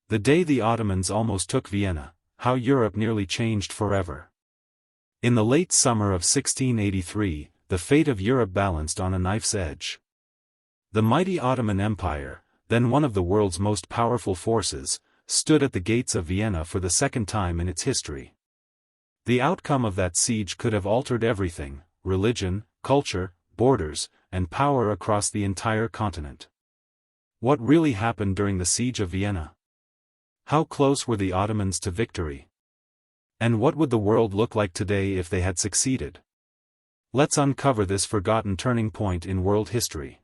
The day the Ottomans almost took Vienna, how Europe nearly changed forever. In the late summer of 1683, the fate of Europe balanced on a knife's edge. The mighty Ottoman Empire, then one of the world's most powerful forces, stood at the gates of Vienna for the second time in its history. The outcome of that siege could have altered everything: religion, culture, borders, and power across the entire continent. What really happened during the siege of Vienna? How close were the Ottomans to victory? And what would the world look like today if they had succeeded? Let's uncover this forgotten turning point in world history.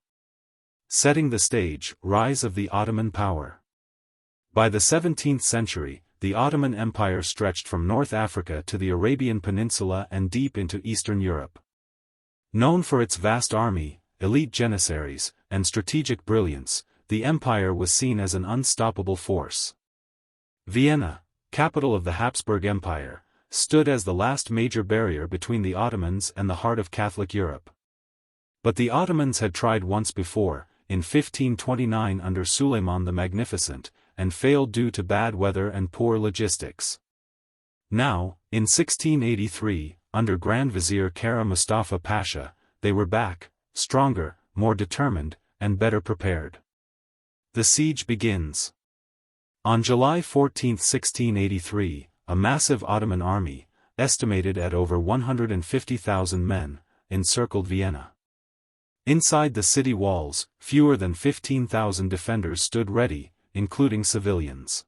Setting the stage: rise of the Ottoman power. By the 17th century, the Ottoman Empire stretched from North Africa to the Arabian Peninsula and deep into Eastern Europe. Known for its vast army, elite janissaries, and strategic brilliance, the empire was seen as an unstoppable force. Vienna, capital of the Habsburg Empire, stood as the last major barrier between the Ottomans and the heart of Catholic Europe. But the Ottomans had tried once before, in 1529 under Suleiman the Magnificent, and failed due to bad weather and poor logistics. Now, in 1683, under Grand Vizier Kara Mustafa Pasha, they were back, stronger, more determined, and better prepared. The siege begins. On July 14, 1683, a massive Ottoman army, estimated at over 150,000 men, encircled Vienna. Inside the city walls, fewer than 15,000 defenders stood ready, including civilians.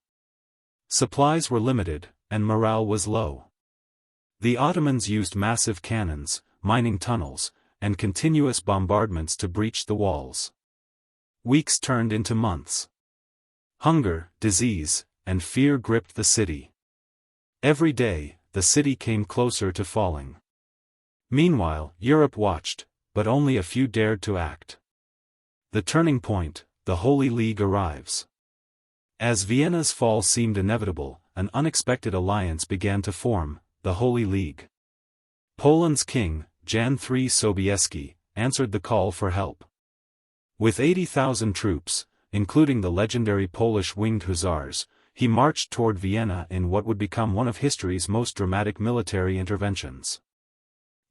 Supplies were limited, and morale was low. The Ottomans used massive cannons, mining tunnels, and continuous bombardments to breach the walls. Weeks turned into months. Hunger, disease, and fear gripped the city. Every day, the city came closer to falling. Meanwhile, Europe watched, but only a few dared to act. The turning point: the Holy League arrives. As Vienna's fall seemed inevitable, an unexpected alliance began to form: the Holy League. Poland's king, Jan III Sobieski, answered the call for help. With 80,000 troops, including the legendary Polish Winged Hussars, he marched toward Vienna in what would become one of history's most dramatic military interventions.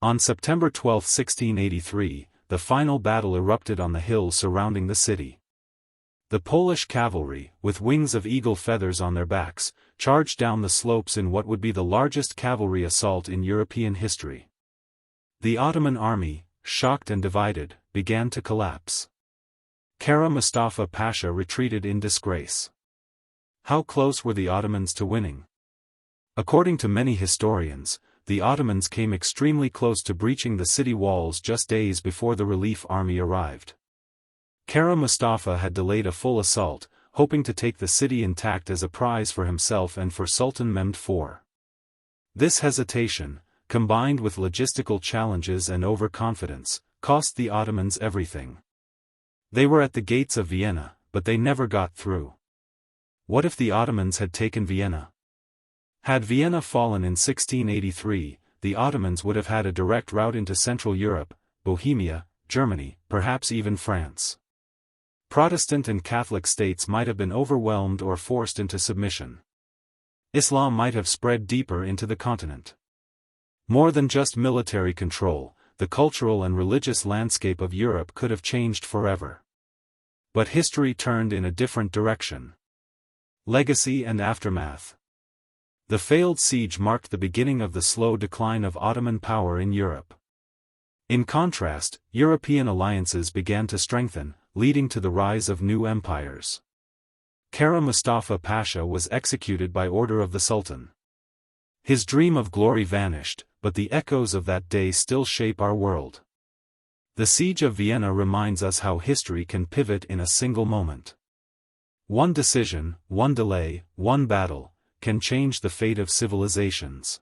On September 12, 1683, the final battle erupted on the hills surrounding the city. The Polish cavalry, with wings of eagle feathers on their backs, charged down the slopes in what would be the largest cavalry assault in European history. The Ottoman army, shocked and divided, began to collapse. Kara Mustafa Pasha retreated in disgrace. How close were the Ottomans to winning? According to many historians, the Ottomans came extremely close to breaching the city walls just days before the relief army arrived. Kara Mustafa had delayed a full assault, hoping to take the city intact as a prize for himself and for Sultan Mehmed IV. This hesitation, combined with logistical challenges and overconfidence, cost the Ottomans everything. They were at the gates of Vienna, but they never got through. What if the Ottomans had taken Vienna? Had Vienna fallen in 1683, the Ottomans would have had a direct route into Central Europe, Bohemia, Germany, perhaps even France. Protestant and Catholic states might have been overwhelmed or forced into submission. Islam might have spread deeper into the continent. More than just military control, the cultural and religious landscape of Europe could have changed forever. But history turned in a different direction. Legacy and aftermath. The failed siege marked the beginning of the slow decline of Ottoman power in Europe. In contrast, European alliances began to strengthen, leading to the rise of new empires. Kara Mustafa Pasha was executed by order of the Sultan. His dream of glory vanished, but the echoes of that day still shape our world. The Siege of Vienna reminds us how history can pivot in a single moment. One decision, one delay, one battle, can change the fate of civilizations.